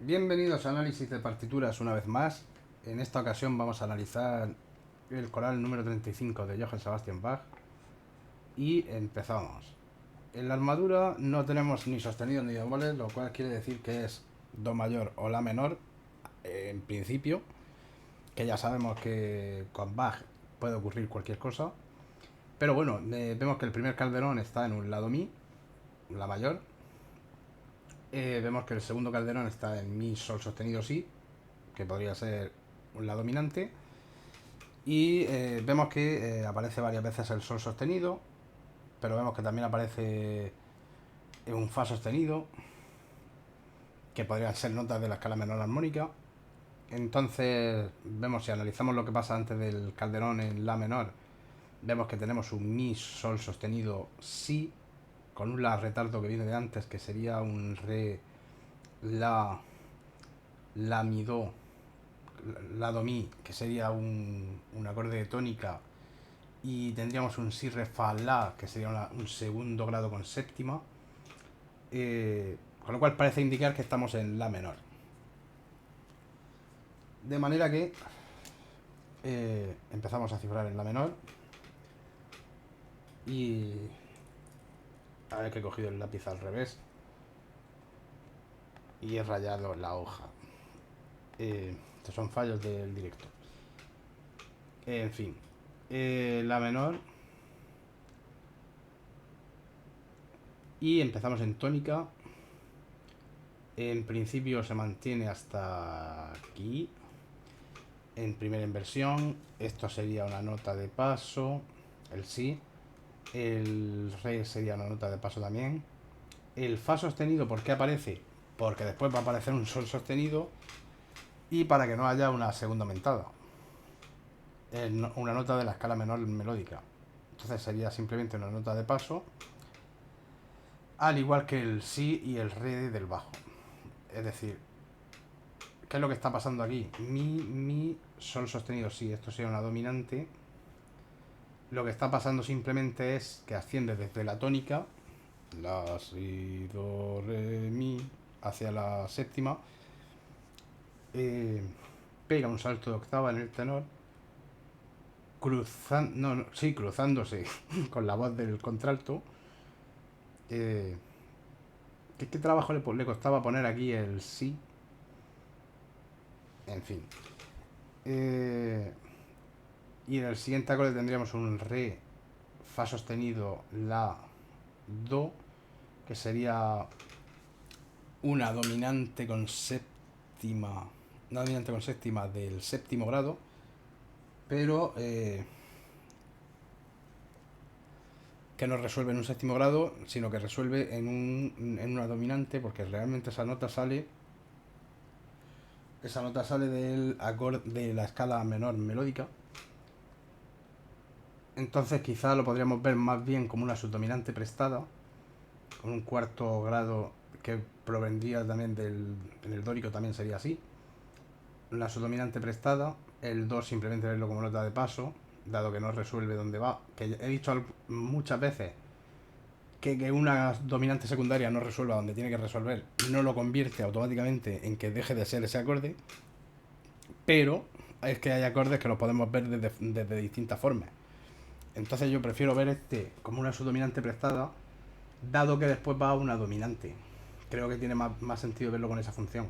Bienvenidos a Análisis de Partituras una vez más. En esta ocasión vamos a analizar el coral número 35 de Johann Sebastian Bach. Y empezamos. En la armadura no tenemos ni sostenido ni bemoles, lo cual quiere decir que es Do mayor o La menor, en principio, que ya sabemos que con Bach puede ocurrir cualquier cosa. Pero bueno, vemos que el primer calderón está en un lado Mi, La mayor. Vemos que el segundo calderón está en Mi, Sol sostenido, Si, que podría ser la dominante. Y vemos que aparece varias veces el Sol sostenido, pero vemos que también aparece un Fa sostenido, que podrían ser notas de la escala menor armónica. Entonces vemos, si analizamos lo que pasa antes del calderón en La menor, vemos que tenemos un Mi, Sol sostenido, Si, con un La retardo que viene de antes, que sería un Re, La, Mi, Do, La, Do, Mi, que sería un acorde de tónica, y tendríamos un Si, Re, Fa, La, que sería un segundo grado con séptima, con lo cual parece indicar que estamos en La menor. De manera que empezamos a cifrar en La menor. Y a ver, que he cogido el lápiz al revés y he rayado la hoja. Estos son fallos del directo. En fin, La menor. Y empezamos en tónica. En principio se mantiene hasta aquí. En primera inversión, esto sería una nota de paso, el Si. El Re sería una nota de paso también. El Fa sostenido, ¿por qué aparece? Porque después va a aparecer un Sol sostenido, y para que no haya una segunda aumentada, una nota de la escala menor melódica. Entonces sería simplemente una nota de paso, al igual que el Si y el Re del bajo. Es decir, ¿qué es lo que está pasando aquí? Mi, Sol sostenido, Si. Esto sería una dominante. Lo que está pasando simplemente es que asciende desde la tónica, La, Si, Do, Re, Mi, hacia la séptima. Pega un salto de octava en el tenor, cruzándose con la voz del contralto. ¿Qué trabajo le costaba poner aquí el Si? En fin. Y en el siguiente acorde tendríamos un Re, Fa sostenido, La, Do, que sería una dominante con séptima. Una dominante con séptima del séptimo grado, pero que no resuelve en un séptimo grado, sino que resuelve en una dominante, porque realmente esa nota sale del acorde de la escala menor melódica. Entonces quizá lo podríamos ver más bien como una subdominante prestada, con un cuarto grado que provendría también en el dórico, también sería así. La subdominante prestada, el Do simplemente verlo como nota de paso, dado que no resuelve dónde va. Que he dicho muchas veces que una dominante secundaria no resuelva donde tiene que resolver, no lo convierte automáticamente en que deje de ser ese acorde, pero es que hay acordes que los podemos ver desde distintas formas. Entonces yo prefiero ver este como una subdominante prestada, dado que después va a una dominante. Creo que tiene más sentido verlo con esa función.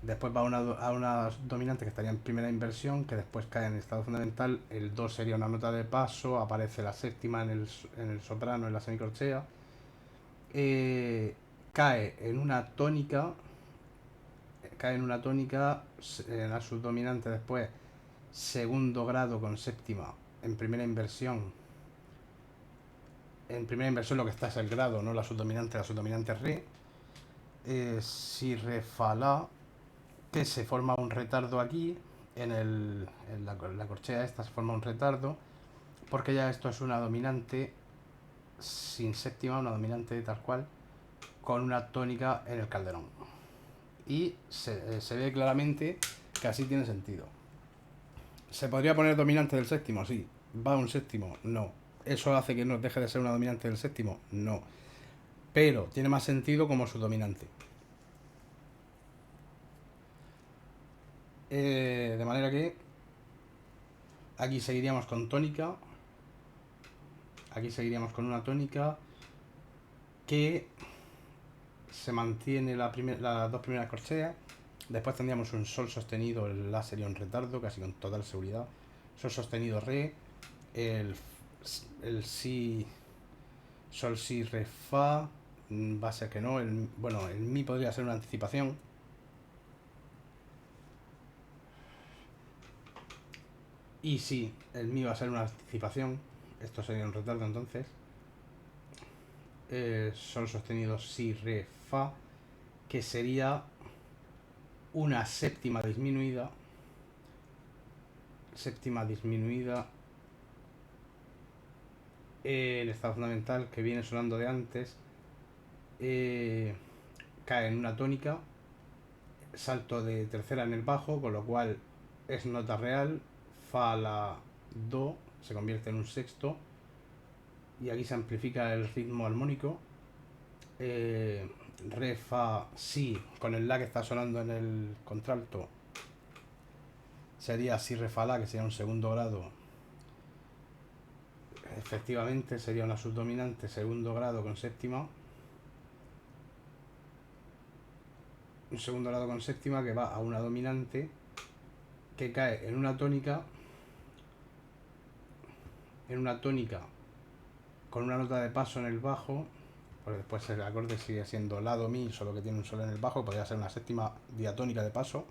Después va a una dominante que estaría en primera inversión, que después cae en estado fundamental. El Do sería una nota de paso, aparece la séptima en el soprano, en la semicorchea. Cae en una tónica, en la subdominante después, segundo grado con séptima, en primera inversión. En primera inversión lo que está es el grado, no la subdominante es Re. Si, Re, Fa, La, que se forma un retardo aquí, en la corchea esta se forma un retardo, porque ya esto es una dominante sin séptima, una dominante tal cual, con una tónica en el calderón. Y se ve claramente que así tiene sentido. ¿Se podría poner dominante del séptimo? Sí. ¿Va a un séptimo? No. ¿Eso hace que nos deje de ser una dominante del séptimo? No. Pero tiene más sentido como subdominante. De manera que aquí seguiríamos con tónica. Aquí seguiríamos con una tónica que se mantiene las dos primeras corcheas. Después tendríamos un sol sostenido, la sería un retardo, casi con total seguridad. Sol sostenido re, el si, sol si re fa, va a ser que no, bueno, el mi podría ser una anticipación. Y sí, el mi va a ser una anticipación, esto sería un retardo entonces. Sol sostenido si re fa, que sería una séptima disminuida. Séptima disminuida el estado fundamental que viene sonando de antes, cae en una tónica, salto de tercera en el bajo, con lo cual es nota real, fa la do se convierte en un sexto y aquí se amplifica el ritmo armónico. Re, fa, si con el la que está sonando en el contralto sería si, re, fa, la, que sería un segundo grado. Efectivamente sería una subdominante segundo grado con séptima. Un segundo grado con séptima que va a una dominante que cae en una tónica con una nota de paso en el bajo, porque después el acorde sigue siendo la do mi, solo que tiene un sol en el bajo, podría ser una séptima diatónica de paso.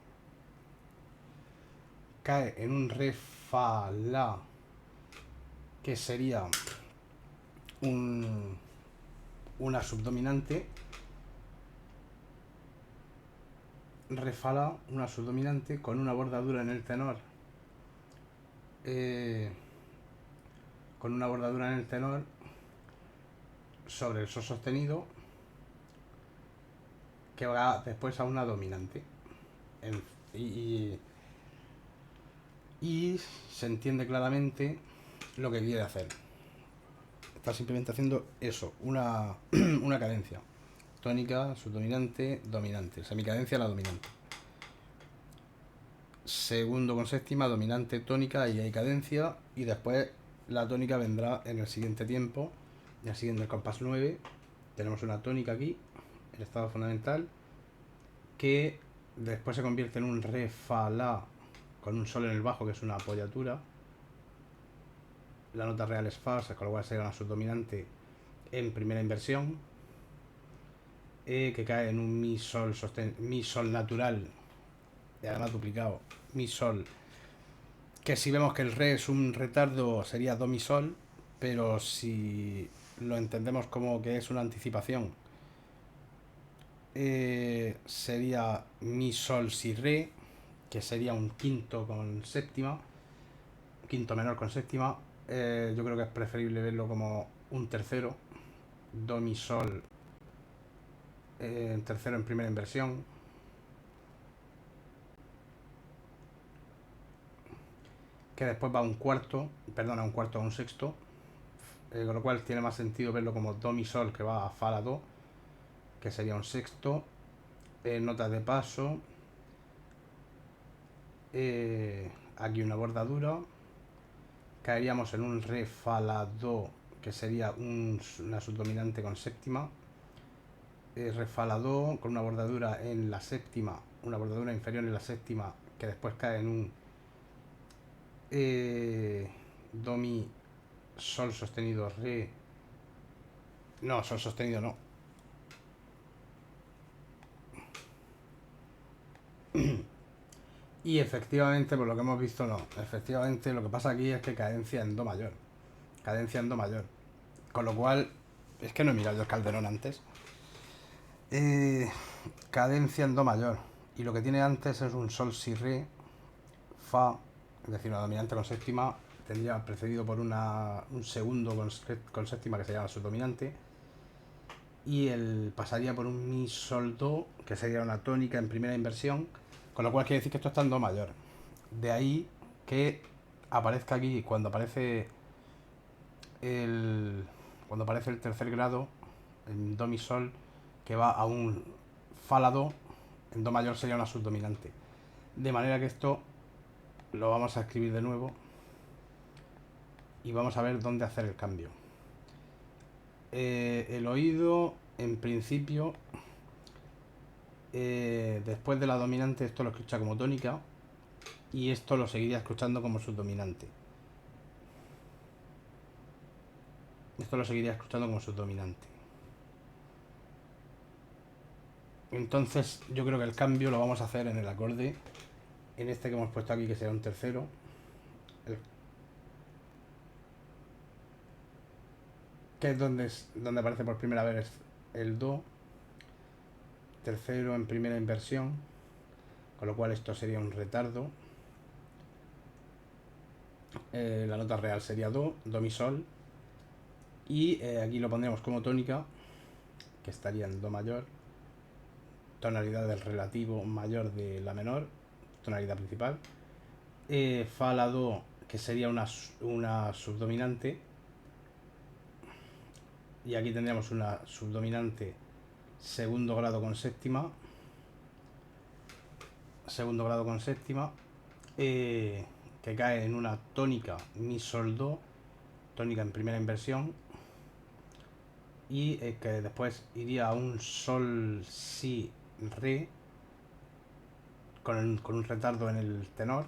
Cae en un re fa la, que sería una subdominante. Re fa la, una subdominante con una bordadura en el tenor. Con una bordadura en el tenor sobre el sol sostenido que va después a una dominante. Y se entiende claramente lo que quiere hacer. Está simplemente haciendo eso, una cadencia. Tónica, subdominante, dominante. Semicadencia, la dominante. Segundo con séptima, dominante, tónica, y hay cadencia. Y después la tónica vendrá en el siguiente tiempo. Ya siguiendo el compás 9, tenemos una tónica aquí, el estado fundamental, que después se convierte en un re, fa, la, con un sol en el bajo, que es una apoyatura. La nota real es fa, con lo cual sería una subdominante en primera inversión, que cae en un mi sol mi sol natural, y además duplicado, mi sol, que si vemos que el re es un retardo sería do mi sol, pero si lo entendemos como que es una anticipación, sería mi sol si re, que sería un quinto con séptima, quinto menor con séptima. Yo creo que es preferible verlo como un tercero, do mi sol, tercero en primera inversión, que después va a un cuarto, perdona, un cuarto a un sexto, con lo cual tiene más sentido verlo como do mi sol, que va a fa la do, que sería un sexto, notas de paso, aquí una bordadura, caeríamos en un re, fa, la, do, que sería una subdominante con séptima, re, fa, la, do, con una bordadura en la séptima, una bordadura inferior en la séptima, que después cae en un do, mi, sol sostenido, re, no, sol sostenido no, y efectivamente, por lo que hemos visto, no. Efectivamente, lo que pasa aquí es que cadencia en do mayor. Cadencia en do mayor. Con lo cual, es que no he mirado yo el Calderón antes. Cadencia en do mayor. Y lo que tiene antes es un sol si re, fa, es decir, una dominante con séptima. Tendría precedido por un segundo con séptima, que sería la subdominante. Y pasaría por un mi sol do, que sería una tónica en primera inversión. Con lo cual quiere decir que esto está en do mayor. De ahí que aparezca aquí, cuando aparece el tercer grado, en do mi sol, que va a un fa la do, en do mayor sería una subdominante. De manera que esto lo vamos a escribir de nuevo y vamos a ver dónde hacer el cambio. El oído, en principio, después de la dominante, esto lo escucha como tónica y esto lo seguiría escuchando como subdominante. Esto lo seguiría escuchando como subdominante. Entonces yo creo que el cambio lo vamos a hacer en el acorde, en este que hemos puesto aquí, que será un tercero. Que es donde aparece por primera vez el do. Tercero en primera inversión, con lo cual esto sería un retardo. La nota real sería do, do mi sol. Y aquí lo pondríamos como tónica, que estaría en do mayor, tonalidad del relativo mayor de la menor, tonalidad principal. Fa la do, que sería una subdominante. Y aquí tendríamos una subdominante segundo grado con séptima. Segundo grado con séptima. Que cae en una tónica mi sol do, tónica en primera inversión, y que después iría a un sol si re con un retardo en el tenor,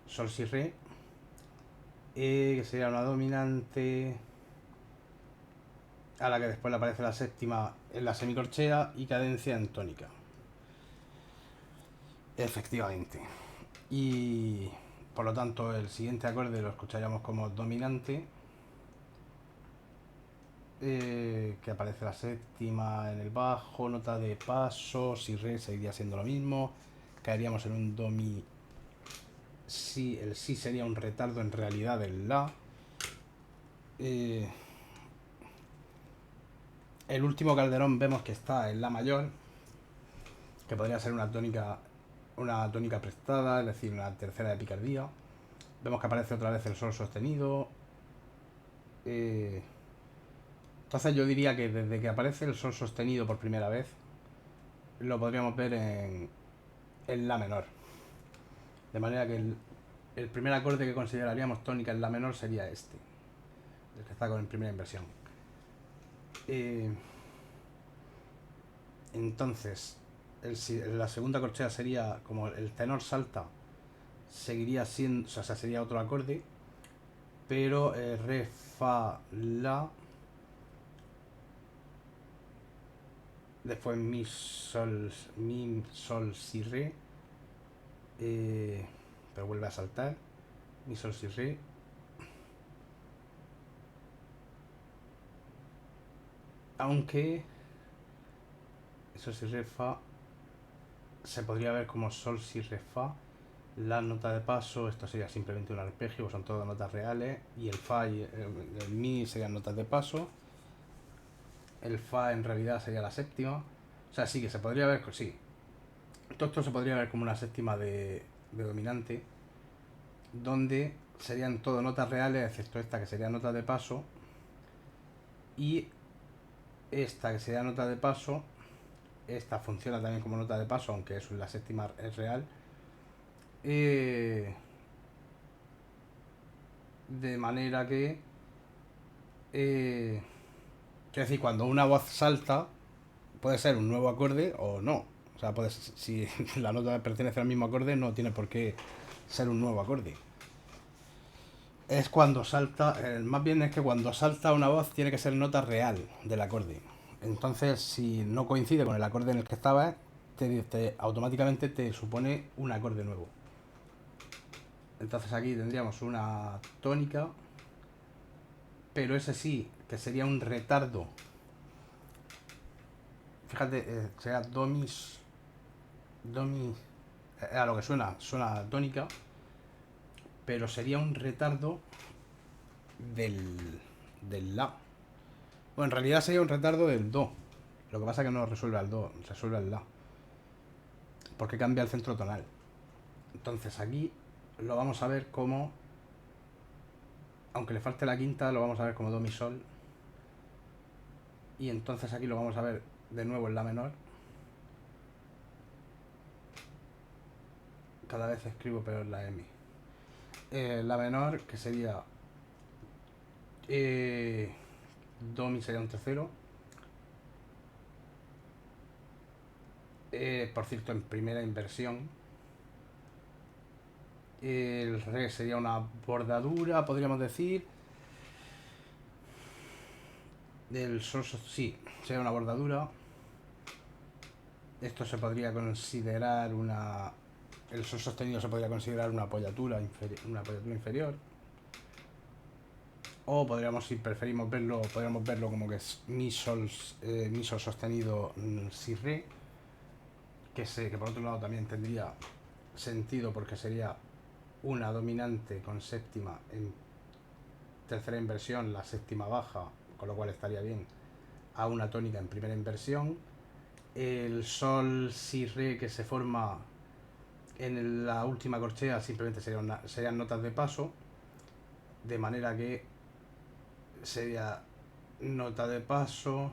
sol si re, que sería una dominante a la que después le aparece la séptima en la semicorchea y cadencia en tónica. Efectivamente. Y por lo tanto el siguiente acorde lo escucharíamos como dominante, que aparece la séptima en el bajo, nota de paso, si re seguiría siendo lo mismo, caeríamos en un do mi si, el si sería un retardo en realidad del la. El último calderón vemos que está en la mayor, que podría ser una tónica prestada, es decir, una tercera de picardía. Vemos que aparece otra vez el sol sostenido. Entonces yo diría que desde que aparece el sol sostenido por primera vez, lo podríamos ver en la menor. De manera que el primer acorde que consideraríamos tónica en la menor sería este, el que está con primera inversión. Entonces, la segunda corchea sería, como el tenor salta, seguiría siendo, o sea, sería otro acorde, pero re, fa, la, después mi, sol, si, re, pero vuelve a saltar, mi, sol, si, re, aunque sol, si, re, fa se podría ver como sol, si, re, fa. La nota de paso, esto sería simplemente un arpegio, son todas notas reales, y el fa y el mi serían notas de paso. El fa en realidad sería la séptima. O sea, sí que se podría ver, sí. Todo esto se podría ver como una séptima de dominante, donde serían todo notas reales, excepto esta que sería nota de paso, y esta que sería nota de paso. Esta funciona también como nota de paso, aunque eso, la séptima es real. De manera que quiero decir, cuando una voz salta, puede ser un nuevo acorde o no. O sea, si la nota pertenece al mismo acorde, no tiene por qué ser un nuevo acorde. Es cuando salta, más bien es que cuando salta una voz tiene que ser nota real del acorde. Entonces, si no coincide con el acorde en el que estabas, automáticamente te supone un acorde nuevo. Entonces aquí tendríamos una tónica, pero ese sí, que sería un retardo. Fíjate, sería do mi, a lo que suena tónica, pero sería un retardo del la. Bueno, en realidad sería un retardo del do. Lo que pasa es que no resuelve al do, resuelve al la, porque cambia el centro tonal. Entonces aquí lo vamos a ver como, aunque le falte la quinta, lo vamos a ver como do mi sol. Y entonces aquí lo vamos a ver de nuevo en la menor. Cada vez escribo peor la M. La menor, que sería Do, Mi sería un tercero. Por cierto, en primera inversión. El Re sería una bordadura, podríamos decir. El Sol, sí, sería una bordadura. Esto se podría considerar una... El Sol sostenido se podría considerar una apoyatura inferior. O podríamos, si preferimos verlo, podríamos verlo como que es Mi Sol sostenido, Si Re. Que por otro lado también tendría sentido porque sería una dominante con séptima en tercera inversión, la séptima baja, con lo cual estaría bien, a una tónica en primera inversión. El Sol Si Re que se forma en la última corchea simplemente serían notas de paso, de manera que sería nota de paso,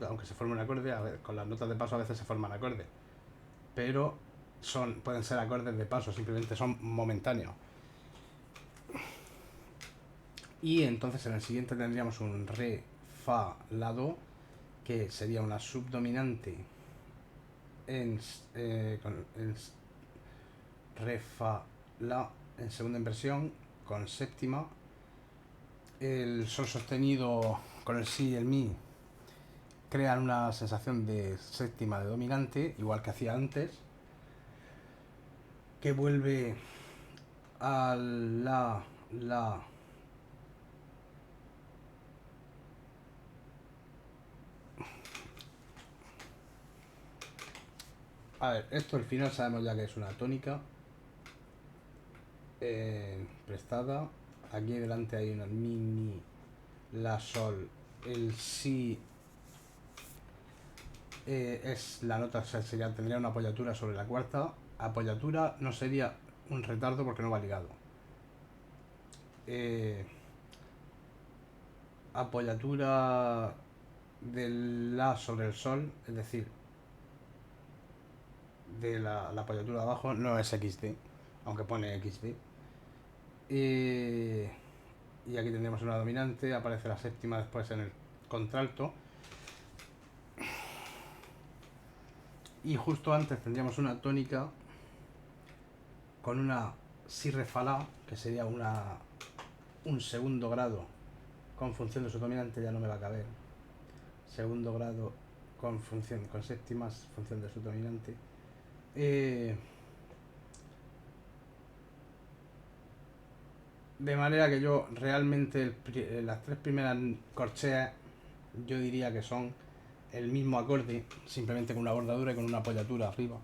aunque se forme un acorde, con las notas de paso a veces se forman acordes, pero pueden ser acordes de paso, simplemente son momentáneos. Y entonces en el siguiente tendríamos un Re, Fa, La, Do, que sería una subdominante en Re, Fa, La en segunda inversión con séptima. El Sol sostenido con el Si y el Mi crean una sensación de séptima de dominante, igual que hacía antes, que vuelve a La. A ver, esto al final sabemos ya que es una tónica prestada. Aquí delante hay una Mi, La, Sol. El Si es la nota, o sea, tendría una apoyatura sobre la cuarta. Apoyatura no sería un retardo porque no va ligado. Apoyatura del La sobre el Sol, es decir, de la apoyatura de abajo, no es XD, aunque pone XD. Y aquí tendríamos una dominante, aparece la séptima después en el contralto. Y justo antes tendríamos una tónica con una Si, Re, Fa, La, que sería un segundo grado con función de su dominante, ya no me va a caber. Segundo grado con séptimas, función de su dominante. De manera que yo realmente las tres primeras corcheas yo diría que son el mismo acorde, simplemente con una bordadura y con una apoyatura arriba.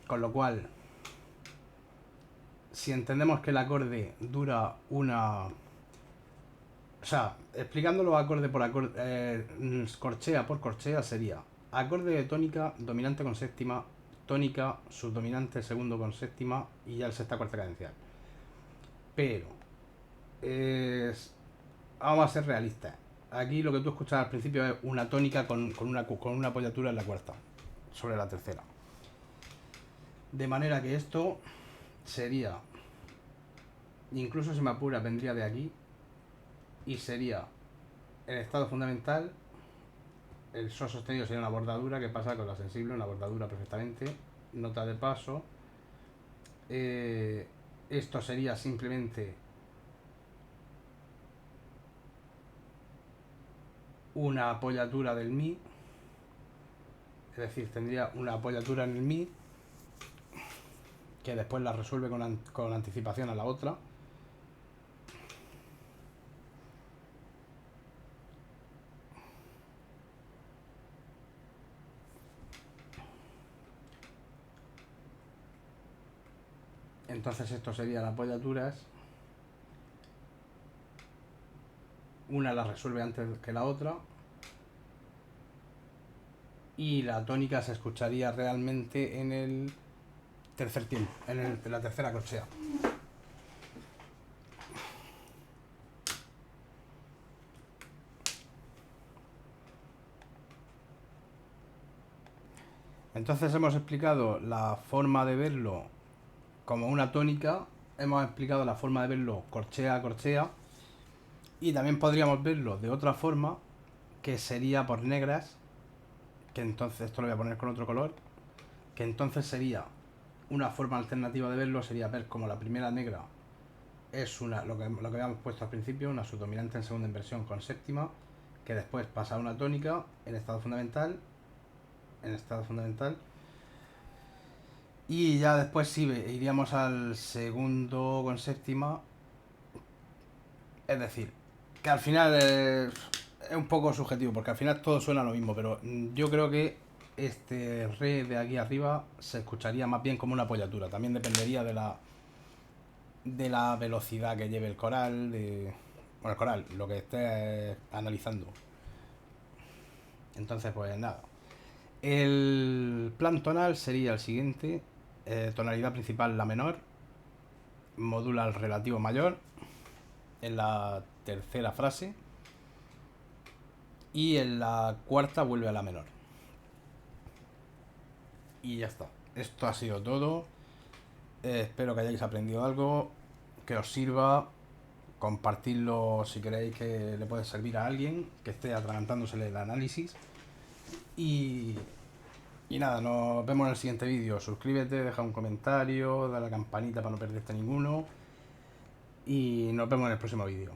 Con lo cual, si entendemos que el acorde dura una... O sea, explicándolo acorde por acorde, corchea por corchea sería acorde de tónica, dominante con séptima, tónica, subdominante, segundo con séptima y ya el sexta cuarta cadencial. Pero vamos a ser realistas. Aquí lo que tú escuchas al principio es una tónica con una apoyatura en la cuarta, sobre la tercera. De manera que esto sería, incluso si me apura, vendría de aquí y sería el estado fundamental. El Sol sostenido sería una bordadura que pasa con la sensible, una bordadura perfectamente, nota de paso. Esto sería simplemente una apoyatura del Mi, es decir, tendría una apoyatura en el Mi que después la resuelve con anticipación a la otra. Entonces esto serían apoyaturas. Una la resuelve antes que la otra. Y la tónica se escucharía realmente en el tercer tiempo, en la tercera corchea. Entonces hemos explicado la forma de verlo como una tónica. Hemos explicado la forma de verlo corchea a corchea. Y también podríamos verlo de otra forma, que sería por negras, que entonces esto lo voy a poner con otro color, que entonces sería una forma alternativa de verlo, sería ver como la primera negra es lo que habíamos puesto al principio, una subdominante en segunda inversión con séptima, que después pasa a una tónica en estado fundamental, y ya después sí iríamos al segundo con séptima. Es decir, que al final es un poco subjetivo, porque al final todo suena lo mismo, pero yo creo que este re de aquí arriba se escucharía más bien como una apoyatura. También dependería de la velocidad que lleve el coral, bueno, el coral, lo que esté analizando. Entonces, pues nada. El plan tonal sería el siguiente. Tonalidad principal la menor, modula el relativo mayor en la tercera frase y en la cuarta vuelve a la menor. Y ya está. Esto ha sido todo. Espero que hayáis aprendido algo, que os sirva. Compartidlo si queréis que le puede servir a alguien que esté atragantándosele el análisis. Y, y nada, nos vemos en el siguiente vídeo. Suscríbete, deja un comentario, dale a la campanita para no perderte ninguno. Y nos vemos en el próximo vídeo.